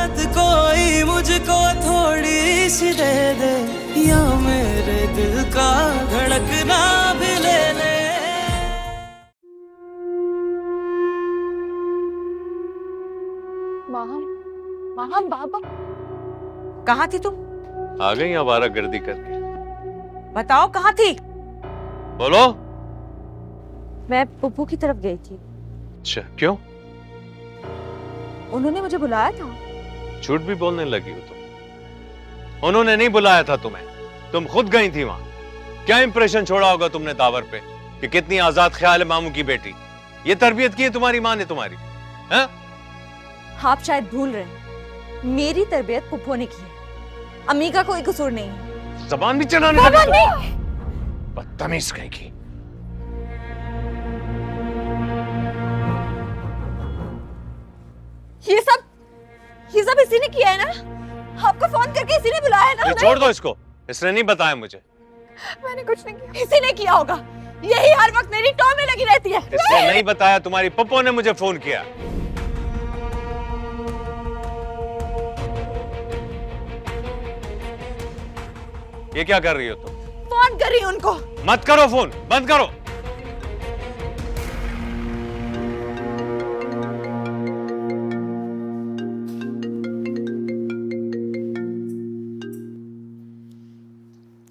मोहब्बत कोई मुझको थोड़ी सी दे दे, या मेरे दिल का धड़कना भी ले ले। माहम बाबा, कहाँ थी तुम? आ गई आवारागर्दी करके। बताओ कहाँ थी? बोलो। मैं पुप्पू की तरफ गई थी। अच्छा, क्यों? उन्होंने मुझे बुलाया था। झूठ भी बोलने लगी हो तुम। उन्होंने नहीं बुलाया था तुम्हें, तुम खुद गई थी वहां। क्या इंप्रेशन छोड़ा होगा तुमने तावर पे कि कितनी आजाद ख्याल है मामू की बेटी। ये तरबियत की है तुम्हारी माँ ने तुम्हारी, हैं? आप शायद भूल रहे हैं, मेरी तरबियत पुप्पो ने की है, अम्मी का कोई कसूर नहीं है। जबान भी चलाने लगी। बदतमीज कहीं की। ये सब इसी ने किया है ना? आपको फोन करके इसी ने बुलाया है ना? छोड़ दो इसको, इसने नहीं बताया मुझे। मैंने कुछ नहीं किया। इसी ने किया होगा, यही हर वक्त मेरी टॉ में लगी रहती है। इसने नहीं बताया, तुम्हारी पप्पो ने मुझे फोन किया। ये क्या कर रही हो तुम? फोन कर रही हूं उनको। मत करो फोन, बंद करो।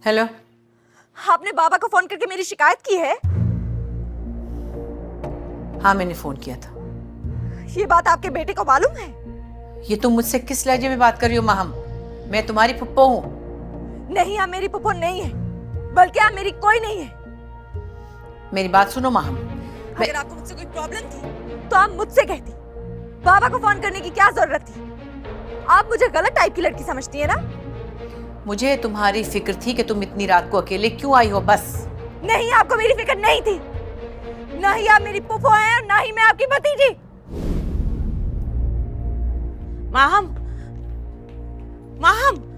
हेलो। आपने बाबा को फोन करके मेरी शिकायत की है? हाँ, मैंने फोन किया था। ये बात आपके बेटे को मालूम है? ये तुम मुझसे किस लहजे में बात कर रही हो माहम? मैं तुम्हारी फुप्पो हूँ। नहीं, आप मेरी पुप्पो नहीं है, बल्कि आप मेरी कोई नहीं है। मेरी बात सुनो माहम। अगर आपको मुझसे कोई प्रॉब्लम थी तो आप मुझसे कहती। बाबा को फोन करने की क्या जरूरत थी? आप मुझे गलत टाइप की लड़की समझती है ना? मुझे तुम्हारी फिक्र थी कि तुम इतनी रात को अकेले क्यों आई हो, बस। नहीं, आपको मेरी फिक्र नहीं थी। ना ही आप मेरी पुप्पो हैं और ना ही मैं आपकी भतीजी। माहम, माहम,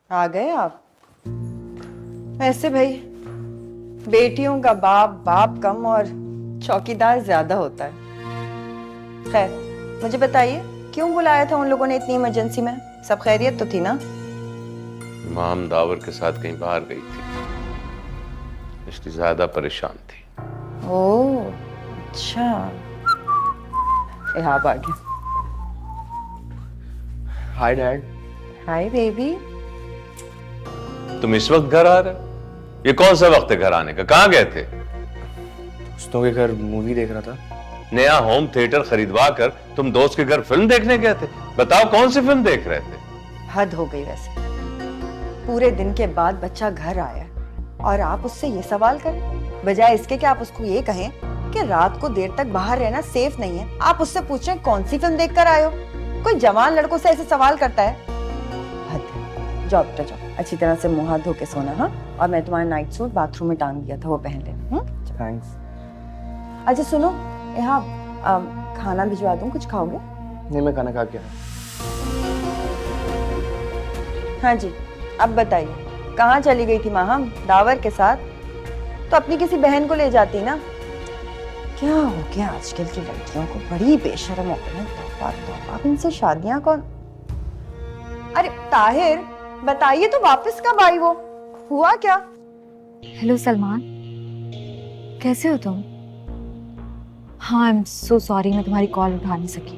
आ गए आप? वैसे भाई, बेटियों का बाप कम और चौकीदार ज्यादा होता है। खैर, मुझे बताइए क्यों बुलाया था उन लोगों ने इतनी इमरजेंसी में? सब खैरियत तो थी ना? माम दावर के साथ कहीं बाहर गई थी, इसलिए ज्यादा परेशान थी। ओह, अच्छा। यहाँ आ गया। Hi dad. Hi baby. तुम इस वक्त घर आ रहे हो? ये कौन सा वक्त है घर आने का? कहाँ गए थे? दोस्तों के घर मूवी देख रहा था। नया होम थिएटर खरीदवा कर तुम दोस्त के घर फिल्म देखने गए थे? बताओ कौन सी फिल्म देख रहे थे? हद हो गई वैसे। पूरे दिन के बाद बच्चा घर आया और आप उससे ये सवाल करें, बजाय इसके कि आप उसको ये कहें कि रात को देर तक बाहर रहना सेफ नहीं है, आप उससे पूछें कौन सी फिल्म देखकर आए हो। कोई जवान लड़कों से ऐसे सवाल करता है? हद है। जाओ बेटा जाओ, अच्छी तरह से मुंह हाथ धो के सोना। हाँ, और मैं तुम्हारा नाइट सूट बाथरूम में टांग दिया था, वो पहन लेना। थैंक्स। अच्छा सुनो, यहाँ खाना भिजवा दूं, कुछ खाओगे? नहीं, मैं खाना खा के आया। हाँ जी, अब बताइए कहाँ चली गई थी माहम? दावर के साथ? तो अपनी किसी बहन को ले जाती ना। क्या हो गया आजकल की लड़कियों को, बड़ी बेशर्म हो गई हैं। तौबा तौबा, अब इनसे शादियां कौन? अरे ताहिर, बताइए तो वापस कब आई वो? हुआ क्या? हेलो सलमान, कैसे हो तुम? हाँ, आई एम सो सॉरी, मैं तुम्हारी कॉल उठा नहीं सकी।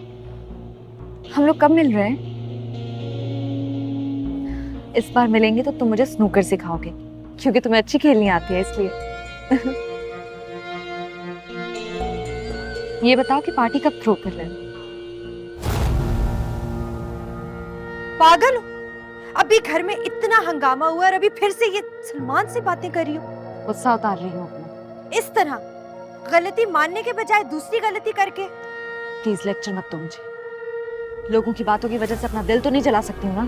हम लोग कब मिल रहे हैं? इस बार मिलेंगे तो तुम मुझे स्नूकर सिखाओगे, क्योंकि तुम्हें अच्छी खेलनी आती है इसलिए। ये बताओ कि पार्टी कब थ्रो कर रहे हो? पागल हो? अभी घर में इतना हंगामा हुआ और अभी फिर से ये सलमान से बातें कर रही हो? गुस्सा उतार रही हो अपना? इस तरह गलती मानने के बजाय दूसरी गलती करके। प्लीज लेक्चर मत दो मुझे। लोगों की बातों की वजह से अपना दिल तो नहीं जला सकती हूँ ना।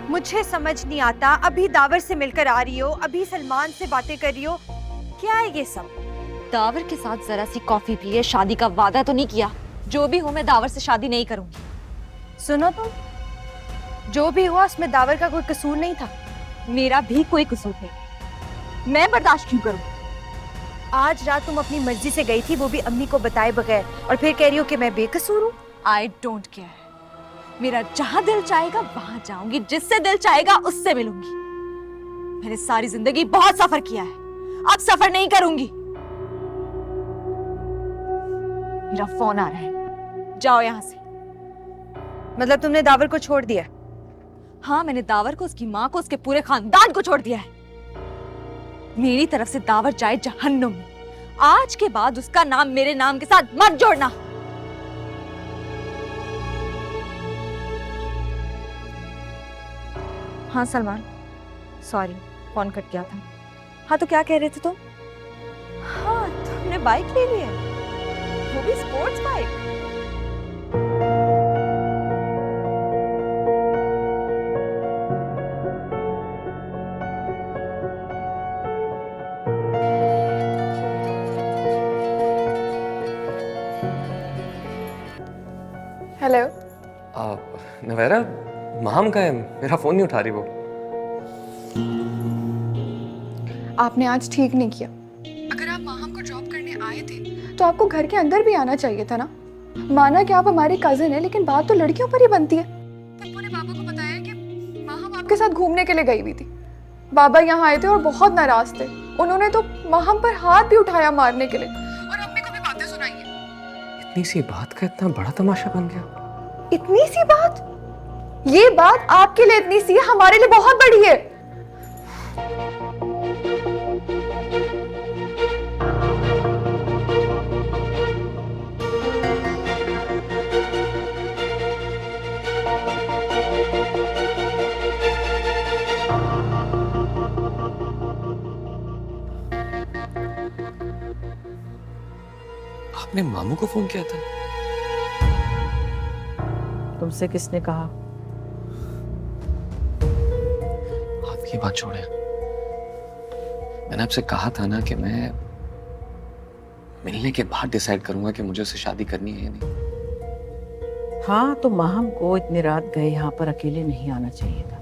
मुझे समझ नहीं आता, अभी दावर से मिलकर आ रही हो, अभी सलमान से बातें कर रही हो, क्या है ये सब? दावर के साथ जरा सी कॉफी पिए, शादी का वादा तो नहीं किया? जो भी हो, मैं दावर से शादी नहीं करूंगी। सुनो तुम, जो भी हुआ उसमें दावर का कोई कसूर नहीं था। मेरा भी कोई कसूर नहीं, मैं बर्दाश्त क्यों करूं? आज रात तुम अपनी मर्जी से गई थी, वो भी अम्मी को बताए बगैर, और फिर कह रही हो कि मैं बेकसूर हूं। आई डोंट केयर, मेरा जहां दिल चाहेगा वहां जाऊंगी, जिससे दिल चाहेगा उससे मिलूंगी। मैंने सारी जिंदगी बहुत सफर किया है, अब सफर नहीं करूंगी। मेरा फोन आ रहा है, जाओ यहां से। मतलब तुमने दावर को छोड़ दिया? हाँ, मैंने दावर को, उसकी माँ को, उसके पूरे खानदान को छोड़ दिया है। मेरी तरफ से दावर जाए जहन्नुम में। आज के बाद उसका नाम मेरे नाम के साथ मत जोड़ना। हाँ सलमान, सॉरी, फोन कट गया था। हाँ तो क्या कह रहे थे तुम? हाँ, तुमने बाइक ले ली है, वो भी स्पोर्ट्स बाइक। हेलो। नवेरा, माम का है, मेरा फोन नहीं उठा रही वो। आपने आज ठीक नहीं किया। अगर आप माहम को ड्रॉप करने आए थे तो आपको घर के अंदर भी आना चाहिए था ना। माना कि आप हमारे कजिन है, लेकिन बात तो लड़कियों पर ही बनती है। पप्पू ने बाबा को बताया कि माहम आपके साथ घूमने के लिए गई हुई थी। बाबा यहाँ आए थे और बहुत नाराज थे। उन्होंने तो माहम पर हाथ भी उठाया मारने के लिए, और अम्मी को भी बातें सुनाई है। इतनी सी बात का इतना बड़ा तमाशा बन गया। इतनी सी बात? ये बात आपके लिए इतनी सी है, हमारे लिए बहुत बड़ी है। आपने मामू को फोन किया था? तुमसे किसने कहा? आपकी बात छोड़े, मैंने आपसे कहा था ना कि मैं मिलने के बाद डिसाइड करूंगा कि मुझे उससे शादी करनी है या नहीं। हाँ, तो माहम को इतनी रात गए यहाँ पर अकेले नहीं आना चाहिए था।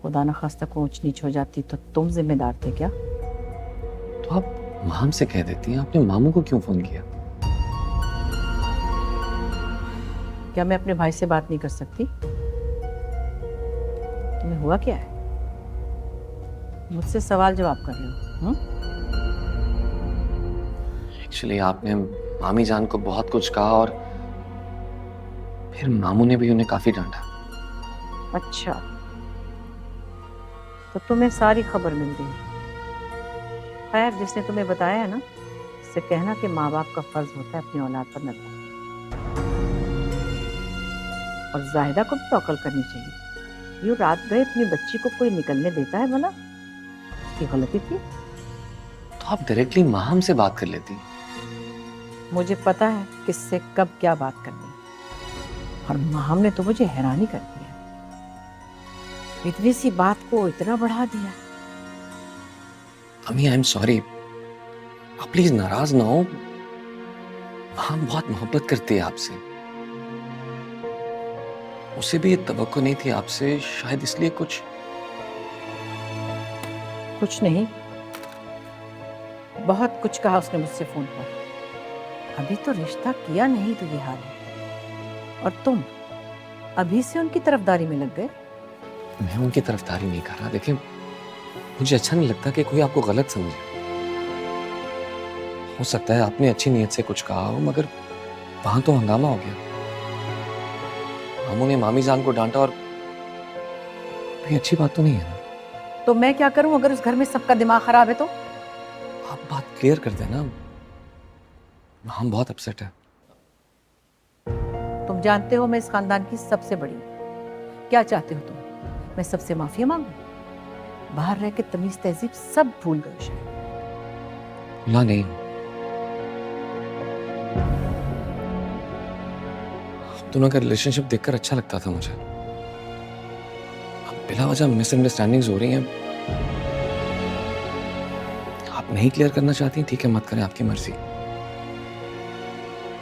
खुदा न खास्ता को ऊंच नीच हो जाती तो तुम जिम्मेदार थे क्या? तो आप माम से कह देती हैं, आपने मामू को क्यों फोन किया? क्या मैं अपने भाई से बात नहीं कर सकती? तुम्हें हुआ क्या है? मुझसे सवाल जवाब कर रहे हो? एक्चुअली आपने मामी जान को बहुत कुछ कहा और फिर मामू ने भी उन्हें काफी डांटा। अच्छा, तो तुम्हें सारी खबर मिल गई। खैर, जिसने तुम्हें बताया है ना, उससे कहना कि माँ बाप का फर्ज होता है अपनी औलाद पर नजर, और जाहिदा को भी तो अकल करनी चाहिए। यूं रात गए अपनी बच्ची को कोई निकलने देता है भला? उसकी गलती थी। तो आप डायरेक्टली माम से बात कर लेती। मुझे पता है किससे कब क्या बात करनी, और माहम ने तो मुझे हैरानी कर दिया। इतनी सी बात को इतना बढ़ा दिया। अम्मी, आई एम सॉरी, आप प्लीज नाराज ना हो। माम बहुत मोहब्बत करती है आपसे। उसे भी ये तवक्को नहीं थी आपसे, शायद इसलिए कुछ नहीं, बहुत कुछ कहा उसने मुझसे फोन पर। अभी तो रिश्ता किया नहीं तो ये हाल है, और तुम अभी से उनकी तरफदारी में लग गए। मैं उनकी तरफदारी नहीं कर रहा। देखिए, मुझे अच्छा नहीं लगता कि कोई आपको गलत समझे। हो सकता है आपने अच्छी नीयत से कुछ कहा हो, मगर वहां तो हंगामा हो गया। मामू ने मामी जान को डांटा, और कोई अच्छी बात तो नहीं है ना। तो मैं क्या करूं अगर उस घर में सबका दिमाग खराब है तो? आप बात क्लियर कर देना। हम बहुत अपसेट है। तुम जानते हो मैं इस खानदान की सबसे बड़ी हूं। क्या चाहते हो तुम? मैं सबसे माफी मांगू? बाहर रह के तमीज तहजीब सब भूल गए शायद। भूला नहीं, आप दोनों का रिलेशनशिप देखकर अच्छा लगता था मुझे। बिला वजह मिसअंडरस्टैंडिंग्स हो रही हैं। आप नहीं क्लियर करना चाहती, ठीक है, मत करें, आपकी मर्जी।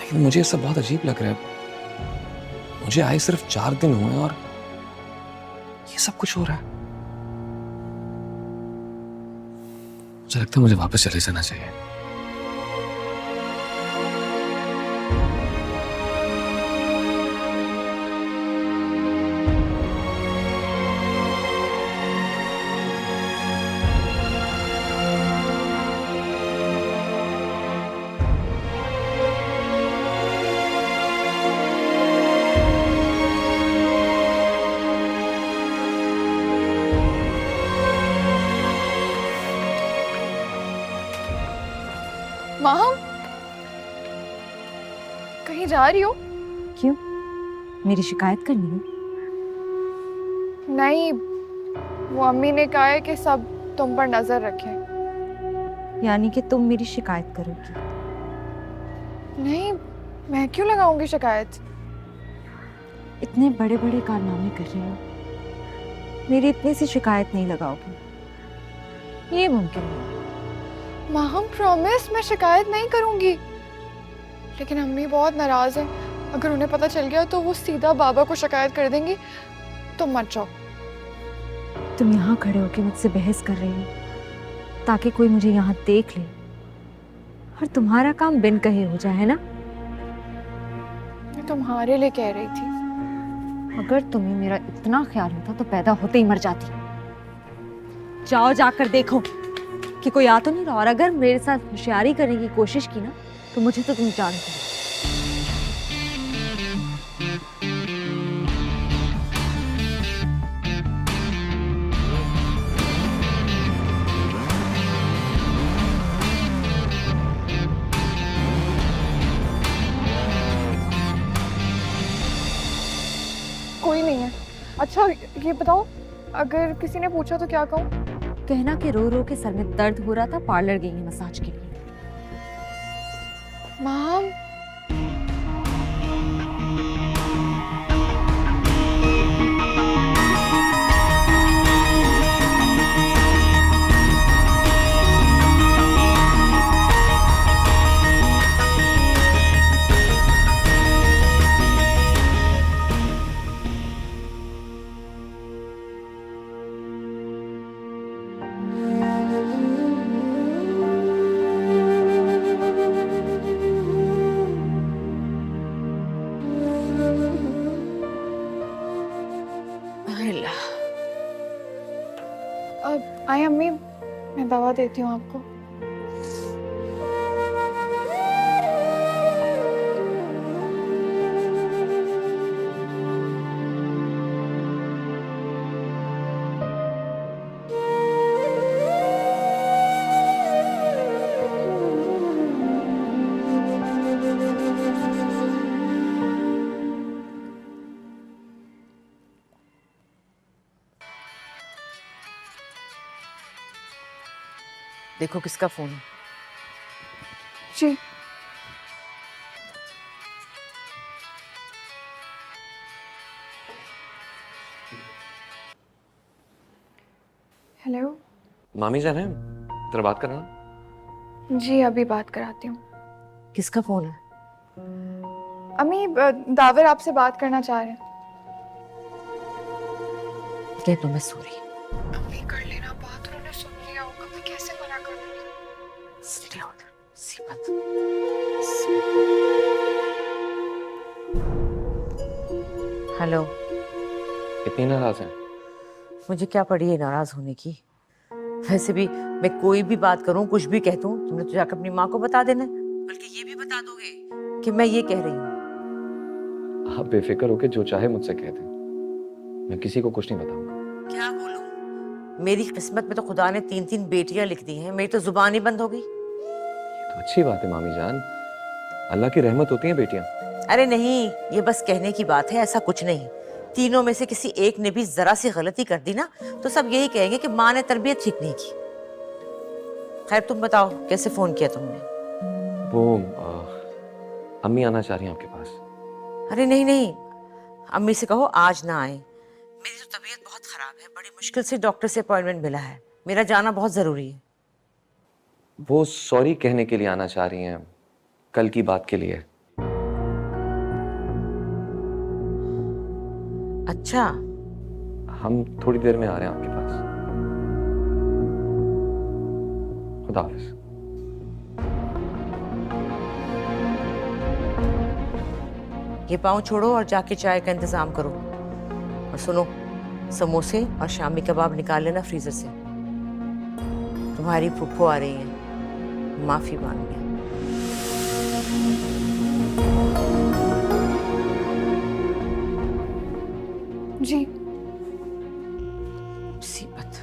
लेकिन मुझे ये सब बहुत अजीब लग रहा है। मुझे आए सिर्फ 4 दिन हुए और ये सब कुछ हो रहा है। मुझे लगता है मुझे वापस चले जाना चाहिए। माहम, कहीं जा रही हो? क्यों? मेरी शिकायत करनी है? नहीं, वो अम्मी ने कहा है कि सब तुम पर नजर रखें। यानी कि तुम मेरी शिकायत करोगी? नहीं, मैं क्यों लगाऊंगी शिकायत? इतने बड़े बड़े कारनामे कर रहे हो, मेरी इतनी सी शिकायत नहीं लगाओगी? ये मुमकिन नहीं। माहम प्रॉमिस, मैं शिकायत नहीं करूंगी। लेकिन अम्मी बहुत नाराज हैं। अगर उन्हें पता चल गया तो वो सीधा बाबा को शिकायत कर देंगी। तुम मत जाओ। तुम यहाँ खड़े होकर मुझसे बहस कर रही हो ताकि कोई मुझे यहाँ देख ले और तुम्हारा काम बिन कहे हो जाए, है ना? मैं तुम्हारे लिए कह रही थी। अगर तुम्हें मेरा इतना ख्याल होता तो पैदा होते ही मर जाती। जाओ, जाकर देखो कि कोई आ तो नहीं रहा, और अगर मेरे साथ होशियारी करने की कोशिश की ना तो मुझे तो तुम जानते हो। कोई नहीं है। अच्छा ये बताओ, अगर किसी ने पूछा तो क्या कहूँ? कहना कि रो रो के सर में दर्द हो रहा था, पार्लर गई है मसाज के लिए। माम, अब आई अम्मी, मैं दवा देती हूँ आपको। देखो किसका फोन है। जी, हेलो। मामी जान है, तेरा बात करना। जी अभी बात कराती हूँ। किसका फोन है? अम्मी, दावर आपसे बात करना चाह रहे हैं। कह दो मैं सॉरी। अम्मी कर लेना बात, उन्होंने सुन लिया होगा, मैं कैसे मना करूँगी? हेलो। इतनी नाराज है? मुझे क्या पड़ी है नाराज होने की? वैसे भी मैं कोई भी बात करूं, कुछ भी कह दूं, तुमने तो जाकर अपनी माँ को बता देना, बल्कि ये भी बता दोगे कि मैं ये कह रही हूँ। आप बेफिक्र होके जो चाहे मुझसे कह दें, मैं किसी को कुछ नहीं बताऊंगा। क्या बोलूं? मेरी किस्मत में तो खुदा ने 3-3 बेटियां लिख दी हैं, मेरी तो जुबान ही बंद हो गई। ये तो अच्छी बात है मामी जान, अल्लाह की रहमत होती है बेटियां। अरे नहीं, ये बस कहने की बात है, ऐसा कुछ नहीं। तीनों में से किसी एक ने भी जरा सी गलती कर दी ना तो सब यही कहेंगे कि माँ ने तरबियत ठीक नहीं की। खैर तुम बताओ, कैसे फोन किया तुमने? वो अम्मी आना चाह रही हैं आपके पास। अरे नहीं नहीं, अम्मी से कहो आज ना आए। मेरी तो तबीयत बहुत खराब है, बड़ी मुश्किल से डॉक्टर से अपॉइंटमेंट मिला है, मेरा जाना बहुत जरूरी है। वो सॉरी कहने के लिए आना चाह रही हैं, कल की बात के लिए। अच्छा, हम थोड़ी देर में आ रहे हैं आपके पास। खुदा हाफिज। ये पाँव छोड़ो और जाके चाय का इंतजाम करो। और सुनो, समोसे और शामी कबाब निकाल लेना फ्रीजर से। तुम्हारी फुफ्फो आ रही है, माफी मांगने। जी मुसीबत।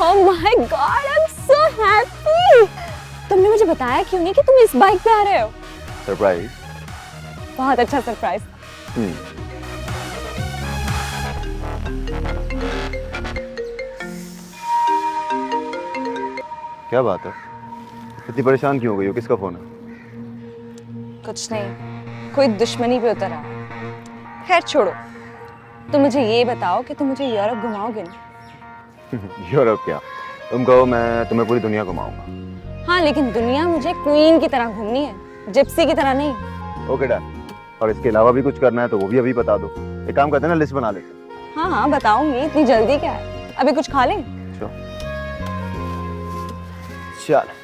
Oh my God, I'm so happy! तुमने मुझे बताया क्यों नहीं कि तुम इस बाइक पे आ रहे हो? सरप्राइज। बहुत अच्छा सरप्राइज। क्या बात है, इतनी परेशान क्यों हो गई हो? किसका फोन है? कुछ नहीं, कोई दुश्मनी पे उतर आया। खैर छोड़ो, तुम मुझे ये बताओ कि तुम मुझे यूरोप घुमाओगे ना? यूरोप क्या, तुम कहो मैं तुम्हें पूरी दुनिया घुमाऊंगा। हाँ, लेकिन दुनिया मुझे क्वीन की तरह घूमनी है, जिप्सी की तरह नहीं। Okay done. और इसके अलावा भी कुछ करना है तो वो भी अभी बता दो। एक काम करते हैं ना, लिस्ट बना लेते हैं। हाँ हाँ बताऊंगी, इतनी जल्दी क्या है? अभी कुछ खा लें? चल।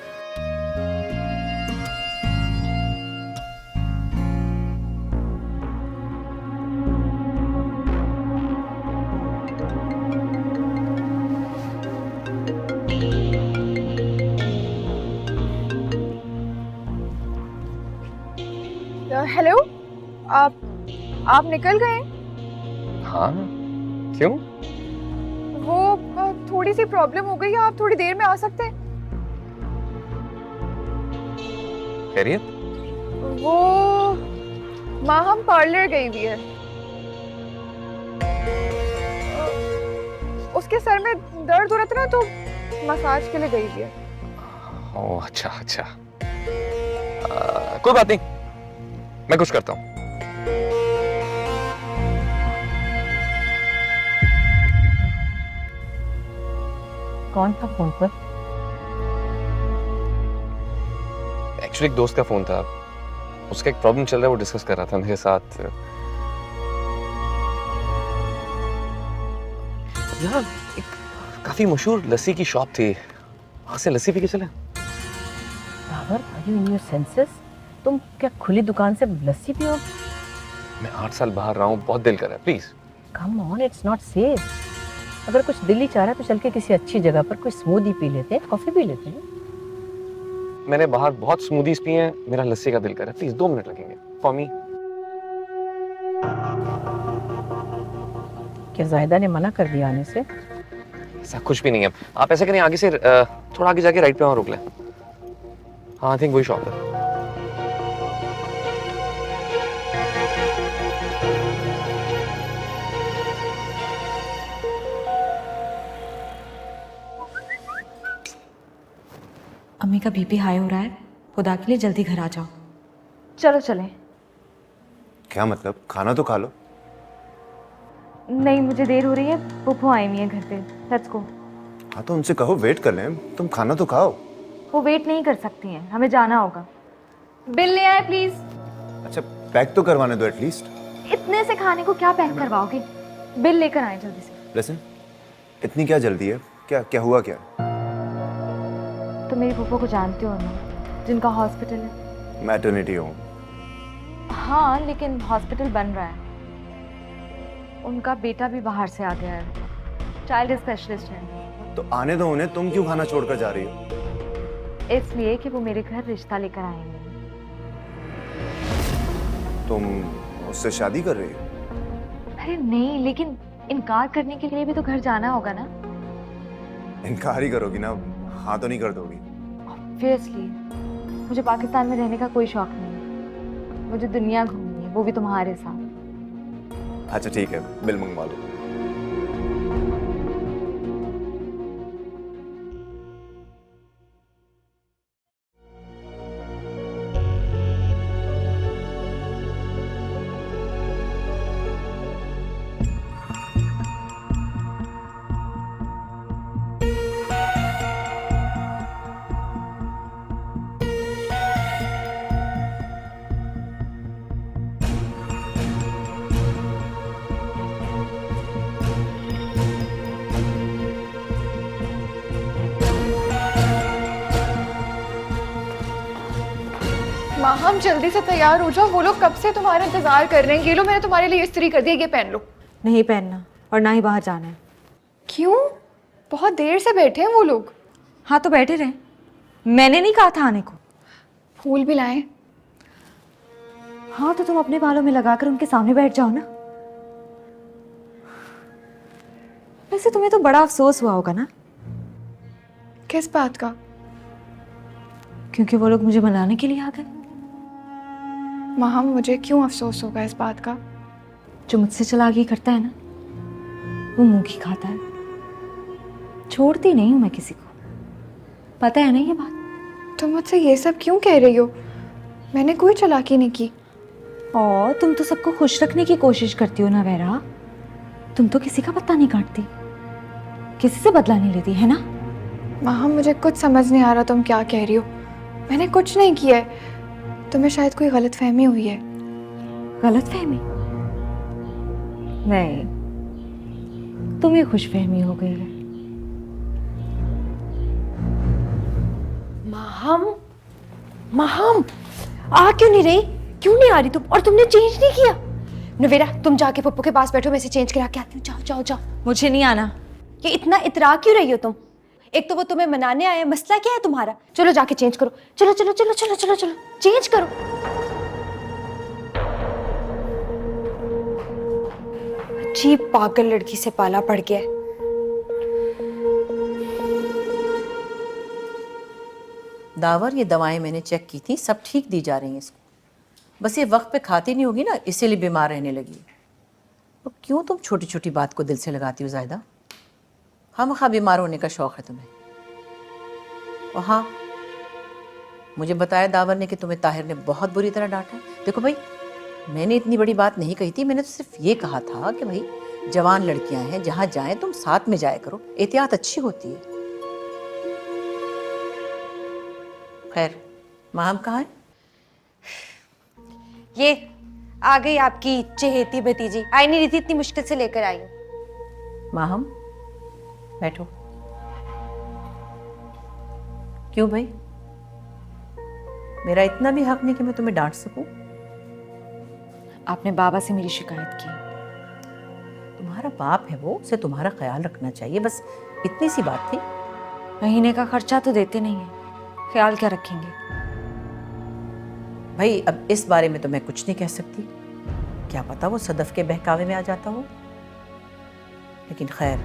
हेलो, आप निकल गए? हाँ, क्यों? वो थोड़ी सी प्रॉब्लम हो गई है, आप थोड़ी देर में आ सकते हैं? खैरियत? वो माहम पार्लर गई हुई है, उसके सर में दर्द हो रहा था ना, तो मसाज के लिए गई हुई है। ओह अच्छा अच्छा, कोई बात नहीं, मैं कुछ करता हूँ। कौन था फोन पर? एक्चुअली एक दोस्त का फोन था, उसका एक प्रॉब्लम चल रहा है, वो डिस्कस कर रहा था मेरे साथ। यार एक काफी मशहूर लस्सी की शॉप थी, वहां से लस्सी पी के चले। Are you in your senses? तुम क्या खुली दुकान से लस्सी पियो? मैं 8 साल बाहर रहा हूँ, बहुत दिल कर रहा है, please. Come on, it's not safe. अगर कुछ दिल ही चाह रहा है तो चल के किसी अच्छी जगह पर कोई स्मूदी पी लेते हैं, कॉफी पी लेते हैं। मैंने बाहर बहुत स्मूदीज पी हैं, मेरा लस्सी का दिल कर रहा है, प्लीज 2 मिनट लगेंगे फॉर मी। क्या जाहिदा ने मना कर दिया आने से? ऐसा कुछ भी नहीं है, आप ऐसे करें, आगे से थोड़ा आगे जाके राइट पे वहां रोक लें। हाँ, आई थिंक वही शॉप है। अम्मी का बीपी हाई हो रहा है, खुदा के लिए जल्दी घर आ जाओ। चलो चलें। क्या मतलब, खाना तो खा लो। नहीं, मुझे देर हो रही है, पुप्पो आई हुई है घर पे। Let's go. हाँ तो उनसे कहो वेट कर लें, तुम खाना तो खाओ। वो वेट नहीं कर सकती हैं, हमें जाना होगा। बिल ले आए प्लीज। अच्छा पैक तो करवाने दो एटलीस्ट। इतने से खाने को क्या पैक करवाओगे? बिल लेकर आए जल्दी से। लिसन, इतनी क्या जल्दी है? क्या क्या हुआ क्या? तो मेरी पुप्पो को जानते हो ना, जिनका हॉस्पिटल है? Maternity home. हाँ, लेकिन हॉस्पिटल बन रहा है। उनका बेटा भी बाहर से आ गया है, चाइल्ड स्पेशलिस्ट है। तो आने दो उन्हें, तुम क्यों खाना छोड़कर जा रही हो? इसलिए कि वो मेरे घर रिश्ता लेकर आएंगे। तुम उससे शादी कर रही है? अरे नहीं, लेकिन इनकार करने के लिए भी तो घर जाना होगा ना। इनकार ही करोगी ना, हाँ तो नहीं कर दोगी? ऑब्वियसली मुझे पाकिस्तान में रहने का कोई शौक नहीं है, मुझे दुनिया घूमनी है, वो भी तुम्हारे साथ। अच्छा ठीक है, बिल मंगवा लो। माँ हम जल्दी से तैयार हो जाओ, वो लोग कब से तुम्हारा इंतजार कर रहे हैं। ये लो मैंने तुम्हारे लिए इस्त्री कर दिया, ये पहन लो। नहीं पहनना और ना ही बाहर जाना है। क्यों? बहुत देर से बैठे हैं वो लोग। हाँ तो बैठे रहे, मैंने नहीं कहा था आने को। फूल भी लाए। हाँ तो तुम अपने बालों में लगाकर उनके सामने बैठ जाओ ना। वैसे तुम्हें तो बड़ा अफसोस हुआ होगा ना। किस बात का? क्योंकि वो लोग मुझे मनाने के लिए आ गए। माँ मुझे क्यों अफसोस होगा इस बात का? जो मुझसे चालाकी करता है ना, वो मुंह की खाता है। छोड़ती नहीं हूं मैं किसी को, पता है ना ये बात। तुम मुझसे ये सब क्यों कह रही हो? मैंने कोई चालाकी नहीं की। और तुम तो सबको खुश रखने की कोशिश करती हो ना वेरा। तुम तो किसी का पत्ता नहीं काटती, किसी से बदला नहीं लेती, है ना। माँ मुझे कुछ समझ नहीं आ रहा तुम क्या कह रही हो। मैंने कुछ नहीं किया है। तुम्हें शायद कोई गलतफहमी हुई है। गलतफहमी? नहीं, तुम्हें खुशफहमी हो गई है। माहम आ क्यों नहीं रही? क्यों नहीं आ रही तुम? और तुमने चेंज नहीं किया? नवेरा तुम जाके पप्पू के पास बैठो, मैं इसे चेंज करा के आती हूँ। जाओ जाओ जाओ। मुझे नहीं आना। ये इतना इतरा क्यों रही हो तुम? एक तो वो तुम्हें मनाने आए, मसला क्या है तुम्हारा? चलो जाके चेंज करो। चलो चलो चलो चलो चलो चलो चेंज करो। अजीब पागल लड़की से पाला पड़ गया है। दावर, ये दवाएं मैंने चेक की थी, सब ठीक दी जा रही हैं इसको। बस ये वक्त पे खाती नहीं होगी ना, इसीलिए बीमार रहने लगी। तो क्यों तुम छोटी छोटी बात को दिल से लगाती हो जायदा? खामखा बीमार होने का शौक है तुम्हें। और हाँ, मुझे बताया दावर ने कि तुम्हें ताहिर ने बहुत बुरी तरह डांटा है। देखो भाई, मैंने इतनी बड़ी बात नहीं कही थी, मैंने तो सिर्फ ये कहा था कि भाई जवान लड़कियां हैं, जहां जाएं तुम साथ में जाया करो, एहतियात अच्छी होती है। खैर, माहम कहाँ है? ये आ गई आपकी चहेती भतीजी। आई नहीं रही थी, इतनी मुश्किल से लेकर आई हूँ। माहम बैठो। क्यों भाई, मेरा इतना भी हक नहीं कि मैं तुम्हें डांट सकूं? आपने बाबा से मेरी शिकायत की। तुम्हारा बाप है वो, उसे तुम्हारा ख्याल रखना चाहिए, बस इतनी सी बात थी। महीने का खर्चा तो देते नहीं है, ख्याल क्या रखेंगे। भाई अब इस बारे में तो मैं कुछ नहीं कह सकती, क्या पता वो सदफ के बहकावे में आ जाता हो। लेकिन खैर,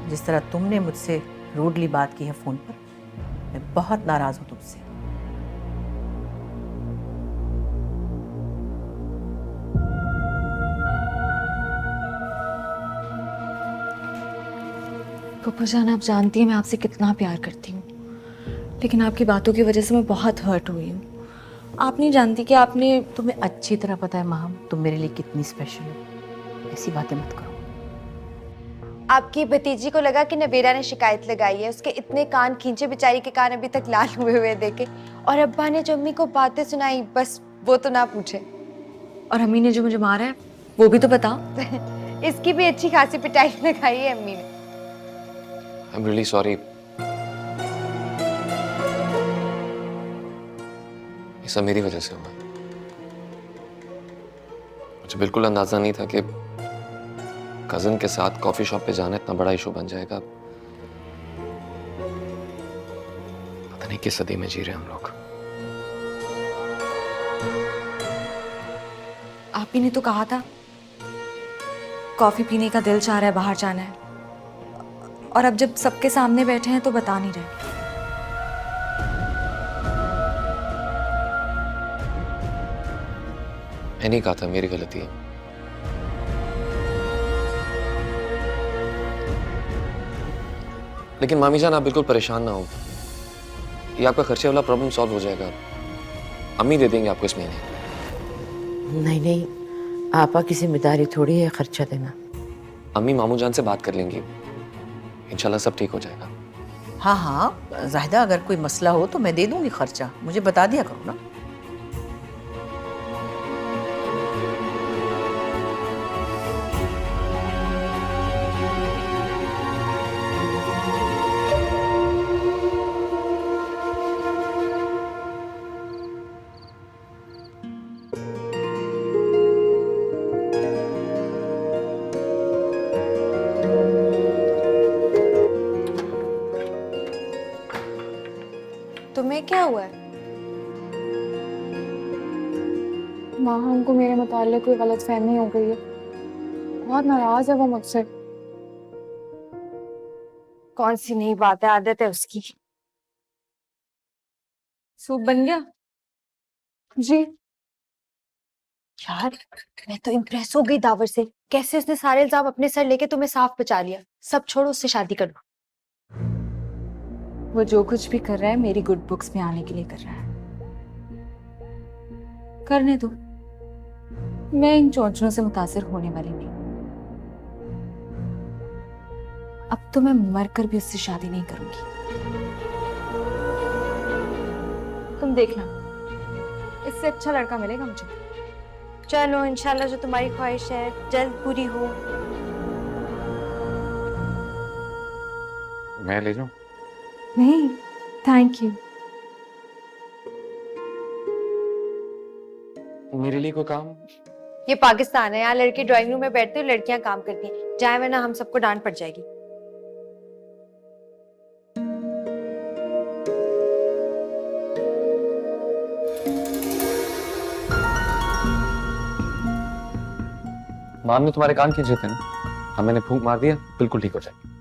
जिस तरह तुमने मुझसे रूडली बात की है फोन पर, मैं बहुत नाराज हूं तुमसे। पप्पू जान, आप जानती हैं मैं आपसे कितना प्यार करती हूँ, लेकिन आपकी बातों की वजह से मैं बहुत हर्ट हुई हूँ। आप नहीं जानती कि आपने। तुम्हें अच्छी तरह पता है माहम, तुम मेरे लिए कितनी स्पेशल हो। ऐसी बातें मत करो। आपकी भतीजी को लगा कि नवेरा ने शिकायत लगाई है। उसके इतने कान खींचे, बेचारी के कान अभी तक लाल हुए हुए देखे। और अब्बा ने जो अम्मी को बातें सुनाई, बस वो तो ना पूछे। और अम्मी ने जो मुझे मारा है वो भी तो बताओ। इसकी भी अच्छी खासी पिटाई लगाई है अम्मी ने। I'm really sorry. ये सब मेरी वजह से हुआ। मुझे बिल्कुल अंदाजा नहीं था कि कजिन के साथ कॉफी शॉप पे जाना इतना बड़ा इशू बन जाएगा। पता नहीं किस सदी में जी रहे हम लोग। आप ही ने तो कहा था कॉफी पीने का दिल चाह रहा है, बाहर जाना है, और अब जब सबके सामने बैठे हैं तो बता नहीं रहे। मैंने नहीं कहा था, मेरी गलती है। लेकिन मामी जान, आप बिल्कुल परेशान ना हो, ये आपका खर्चे वाला प्रॉब्लम सॉल्व हो जाएगा। अम्मी दे देंगे आपको इस महीने। नहीं नहीं, आपा की जिम्मेदारी थोड़ी है खर्चा देना। अम्मी मामू जान से बात कर लेंगी, इंशाल्लाह सब ठीक हो जाएगा। हाँ हाँ जाहिदा, अगर कोई मसला हो तो मैं दे दूंगी खर्चा, मुझे बता दिया करो ना। तुम्हें क्या हुआ है? माँ, हमको मेरे मुताल्लिक कोई गलतफहमी हो गई है। बहुत नाराज है वो मुझसे। कौन सी नई बात है, आदत है उसकी। सूप बन गया? जी। यार मैं तो इम्प्रेस हो गई दावर से, कैसे उसने सारे इल्जाम अपने सर लेके तुम्हें साफ बचा लिया। सब छोड़ो, उससे शादी करो। वो जो कुछ भी कर रहा है मेरी गुड बुक्स में आने के लिए कर रहा है। करने दो, मैं इन चौंचलों से मुतासिर होने वाली नहीं। अब तो मैं मरकर भी उससे शादी नहीं करूंगी। तुम देखना, इससे अच्छा लड़का मिलेगा मुझे। चलो इंशाल्लाह जो तुम्हारी ख्वाहिश है जल्द पूरी हो। मैं ले जाऊं? नहीं, थैंक यू। मेरे लिए कोई काम? ये पाकिस्तान है, यहाँ लड़के ड्राइंग रूम में बैठते हैं, लड़कियां काम करती हैं। जाए वरना हम सबको डांट पड़ जाएगी। माम ने तुम्हारे कान खींचे थे ना? हाँ, मैंने फूंक मार दिया, बिल्कुल ठीक हो जाएगी।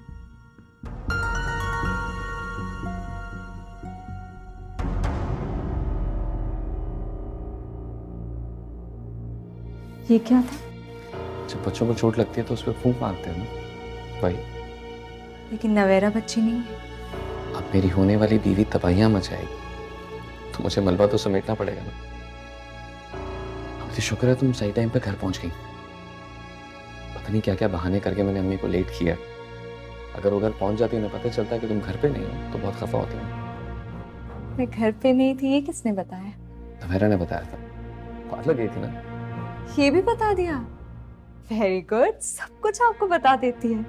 ये क्या था? जब बच्चों को चोट लगती है तो उस पर फूंक मारते हैं ना भाई। लेकिन नवेरा बच्ची नहीं है। अब मेरी होने वाली बीवी तबाहियां मचाएगी तो मुझे मलबा तो समेटना पड़ेगा ना। अब तो शुक्र है तुम सही टाइम पे घर पहुंच गई। पता नहीं क्या क्या बहाने करके मैंने अम्मी को लेट किया। अगर वो घर पहुंच जाती, उन्हें पता चलता कि तुम घर पे नहीं हो तो बहुत खफा होती हूँ। मैं घर पे नहीं थी, ये किसने बताया? नवेरा ने बताया था, पार्लर गई थी ना। ये भी बता दिया? वेरी गुड, सब कुछ आपको बता देती है।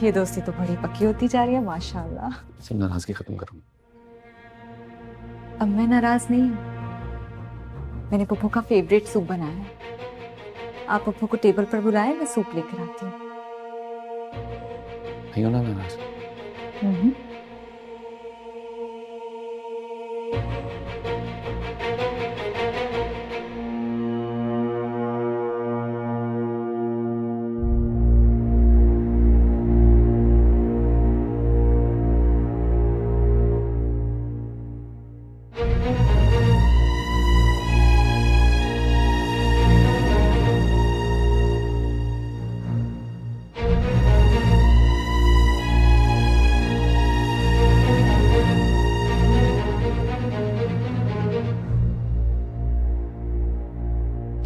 ये दोस्ती तो बड़ी पक्की होती जा रही है माशाल्लाह। सब नाराजगी खत्म करूँ। अब मैं नाराज नहीं हूँ। मैंने पप्पू का फेवरेट सूप बनाया है। आप पप्पू को टेबल पर बुलाएं, मैं सूप लेकर आती हूँ। नहीं हो ना नाराज?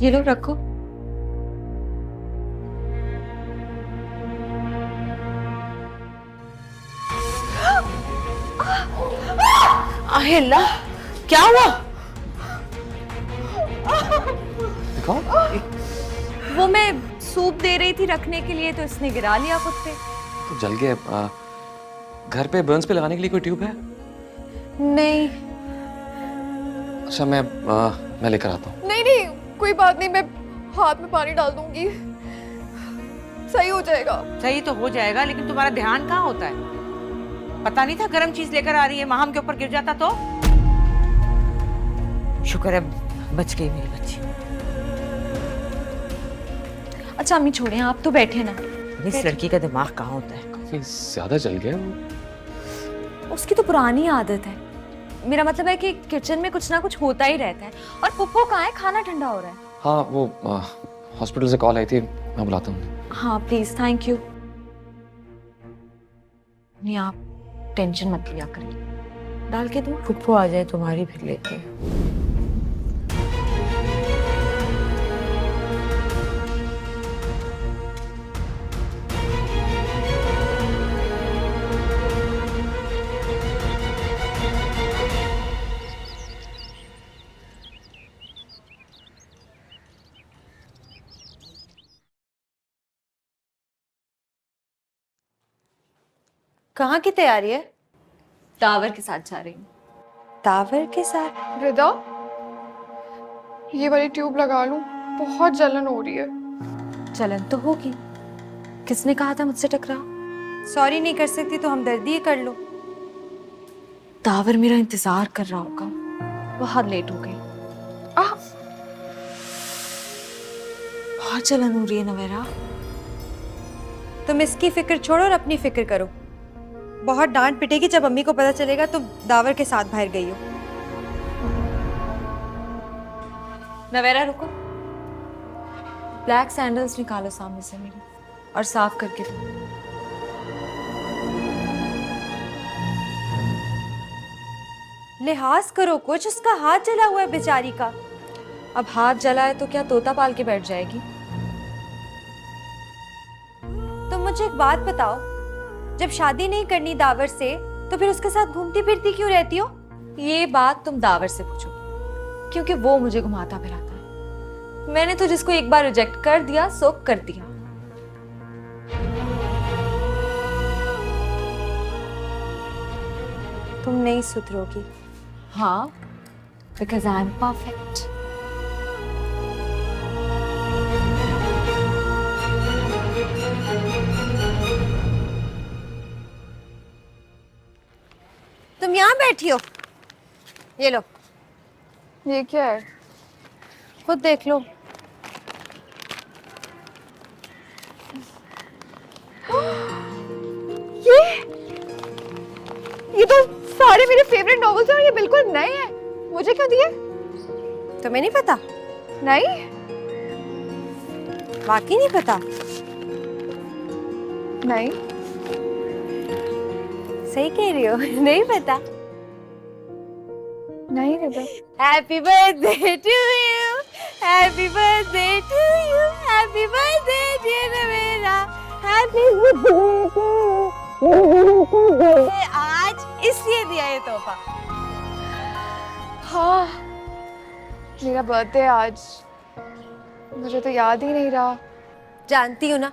ये लो, रखो। आहे अल्लाह, क्या हुआ? दिखाओ। वो मैं सूप दे रही थी रखने के लिए तो इसने गिरा लिया खुद पे। तो जल गए। घर पे बर्न्स पे लगाने के लिए कोई ट्यूब है? नहीं अच्छा, मैं लेकर आता हूँ। नहीं नहीं, कोई बात नहीं, मैं हाथ में पानी डाल दूंगी, सही हो जाएगा। सही तो हो जाएगा, लेकिन तुम्हारा ध्यान कहाँ होता है? पता नहीं था गर्म चीज लेकर आ रही है, माहम के ऊपर गिर जाता तो। शुक्र है बच गई मेरी बच्ची। अच्छा अम्मी छोड़े, आप तो बैठे ना। इस लड़की का दिमाग कहाँ होता है? काफी ज्यादा चल गया वो। उसकी तो पुरानी आदत है। मेरा मतलब है कि किचन में कुछ ना कुछ होता ही रहता है। और पुप्पो कहाँ है? खाना ठंडा हो रहा है। हाँ वो हॉस्पिटल से कॉल आई थी, मैं बुलाता हूँ। हाँ प्लीज, थैंक यू। नहीं आप टेंशन मत लिया करिए, डाल के दूँ? फुप्पो आ जाए तुम्हारी फिर लेके। कहाँ की तैयारी है? दावर के साथ जा रही हूँ। दावर के साथ? रिदा, ये वाली ट्यूब लगा लूं? बहुत जलन हो रही है। चलन तो होगी, किसने कहा था मुझसे टकराओ? सॉरी नहीं कर सकती तो हमदर्दी ही कर लो। दावर मेरा इंतजार कर रहा होगा, बहुत लेट हो गई। बहुत जलन हो रही है नवेरा। तुम इसकी फिक्र छोड़ो और अपनी फिक्र करो। बहुत डांट पिटेगी जब अम्मी को पता चलेगा तुम दावर के साथ बाहर गई हो। नवेरा रुको, ब्लैक सैंडल्स निकालो सामने से मेरी और साफ करके दो। लिहाज करो कुछ, उसका हाथ जला हुआ है बेचारी का। अब हाथ जला है तो क्या तोता पाल के बैठ जाएगी? तुम मुझे एक बात बताओ, जब शादी नहीं करनी दावर से तो फिर उसके साथ घूमती फिरती क्यों रहती हो? ये बात तुम दावर से पूछो, क्योंकि वो मुझे घुमाता फिराता है। मैंने तो जिसको एक बार रिजेक्ट कर दिया सो कर दिया। तुम नहीं सुधरोगी। हाँ, because I'm perfect. तुम यहाँ बैठी हो, ये लो, ये क्या है? खुद देख लो। ये तो सारे मेरे फेवरेट नॉवेल्स हैं और ये बिल्कुल नए हैं। मुझे क्यों दिए? तुम्हें नहीं पता? नहीं, वाकई नहीं पता? नहीं, सही कह रही हो, नहीं पता? नहीं Rida. Happy birthday to you, happy birthday to you, happy birthday dear मेरा, हैप्पी बर्थडे। आज इसलिए दिया ये तोहफा। हाँ, मेरा बर्थडे आज। मुझे तो याद ही नहीं रहा। जानती हूँ ना,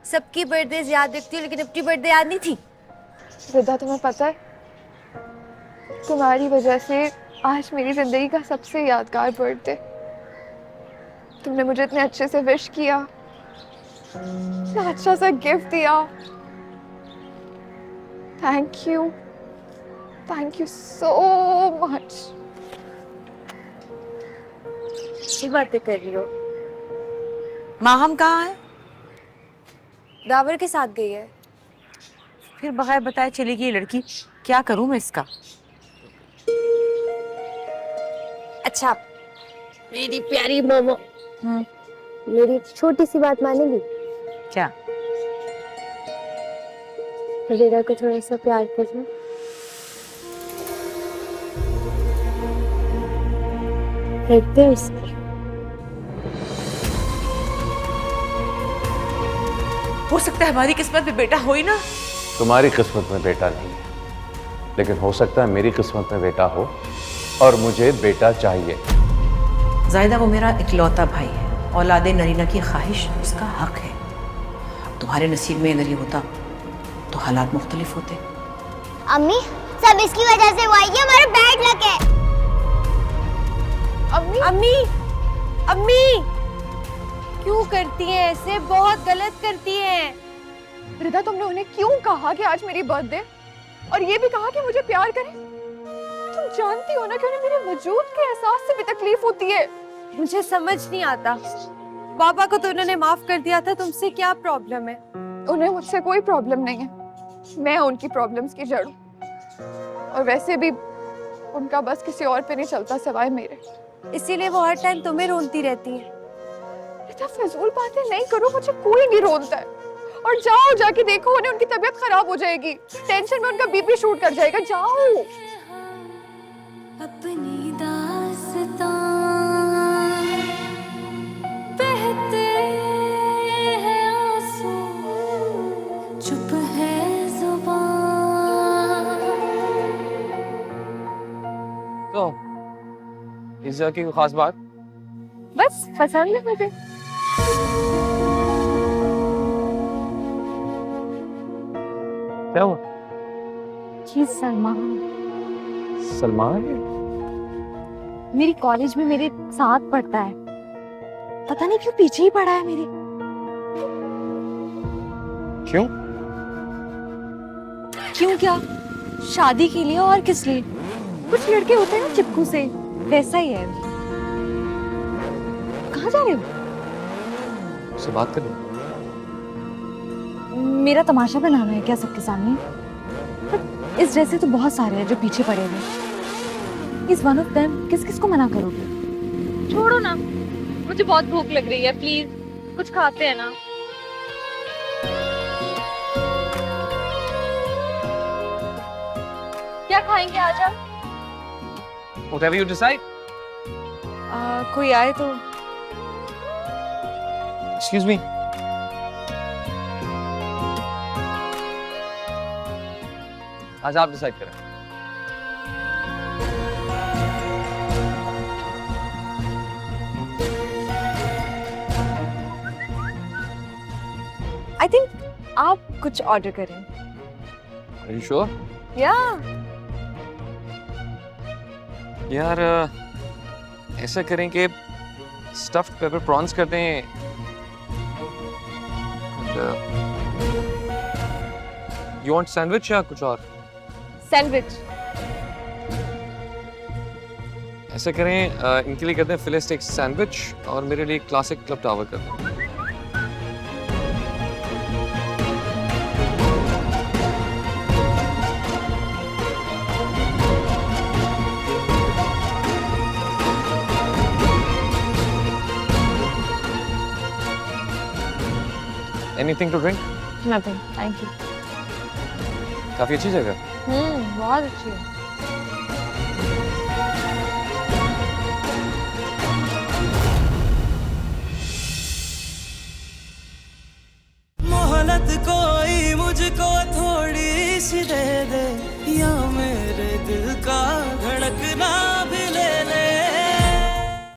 सबकी बर्थडे याद रखती हूँ, लेकिन अपनी बर्थडे याद नहीं थी। रिदा, तुम्हें पता है, तुम्हारी वजह से आज मेरी जिंदगी का सबसे यादगार बर्थडे। तुमने मुझे इतने अच्छे से विश किया, इतना अच्छा सा गिफ्ट दिया। Thank you so much. अच्छी बातें कर रही हो। माहम कहाँ है? दावर के साथ गई है। फिर बगैर बताए चली गई लड़की, क्या करूं मैं इसका? अच्छा मेरी प्यारी मोमो, मेरी छोटी सी बात मानेगी? क्या? रेडा को थोड़ा सा प्यार करना। रखते हैं उसको। हो सकता है हमारी किस्मत में बेटा हो ही ना। तुम्हारी किस्मत में बेटा नहीं है, लेकिन हो सकता है मेरी किस्मत में बेटा हो, और मुझे बेटा चाहिए। जायदा वो मेरा इकलौता भाई है, औलादे नरीना की ख्वाहिश उसका हक है। तुम्हारे नसीब में अगर ये होता तो हालात मुख्तलिफ होते। अम्मी, सब इसकी वजह से हुआ है, ये हमारा बैड लक है। अम्मी, अम्मी, अम्मी क्यों करती हैं ऐसे? बहुत गलत करती हैं। रिदा, तुमने उन्हें क्यों कहा कि आज मेरी बर्थडे, और ये भी कहा कि मुझे प्यार करें? तुम जानती हो ना कि उन्हें मेरे वजूद के एहसास से भी तकलीफ होती है। मुझे समझ नहीं आता, पापा को तो उन्होंने माफ कर दिया था, तुमसे क्या प्रॉब्लम है? उन्हें मुझसे कोई प्रॉब्लम नहीं है, मैं उनकी प्रॉब्लम्स की जड़ हूँ। और वैसे भी उनका बस किसी और पे नहीं चलता सिवाय मेरे। इसीलिए वो हर टाइम तुम्हें रोनती रहती है। बेटा फजूल बातें नहीं करो, मुझे कोई नहीं रोनता है। और जाओ, जाके देखो उन्हें, उनकी तबीयत खराब हो जाएगी, टेंशन में उनका बीपी शूट कर जाएगा। जाओ। अपनी दास्तां बहते हैं आंसू, चुप है जुबान। तो इस जगह की कोई खास बात? बस पसंद है मुझे। क्या हुआ? जी सलमान, सलमान? मेरी कॉलेज में मेरे साथ पढ़ता है, पता नहीं क्यों पीछे ही पड़ा है मेरे। क्यों? क्यों क्या? शादी के लिए और किस लिए? कुछ लड़के होते हैं ना चिपकू से, वैसा ही है। कहाँ जा रहे हो? उससे बात कर लो। मेरा तमाशा बनाना है क्या सबके सामने? पर इस जैसे तो बहुत सारे हैं जो पीछे पड़े हुए। इस वन ऑफ देम किस किस को मना करोगे? छोड़ो ना, मुझे बहुत भूख लग रही है, प्लीज कुछ खाते हैं ना। क्या खाएंगे आज आप? Whatever you decide. कोई आए तो? Excuse me. आज आप डिसाइड करें। आई थिंक आप कुछ ऑर्डर करें। Are you sure? या यार ऐसा करें कि स्टफ्ड पेपर प्रॉन्स कर दें। You want सैंडविच या कुछ और? सैंडविच। ऐसा करें इनके लिए करते हैं फिले स्टेक सैंडविच और मेरे लिए क्लासिक क्लब टावर कर दें। Anything to drink? Nothing, thank you. काफी अच्छी जगह। बहुत अच्छी है। मोहलत को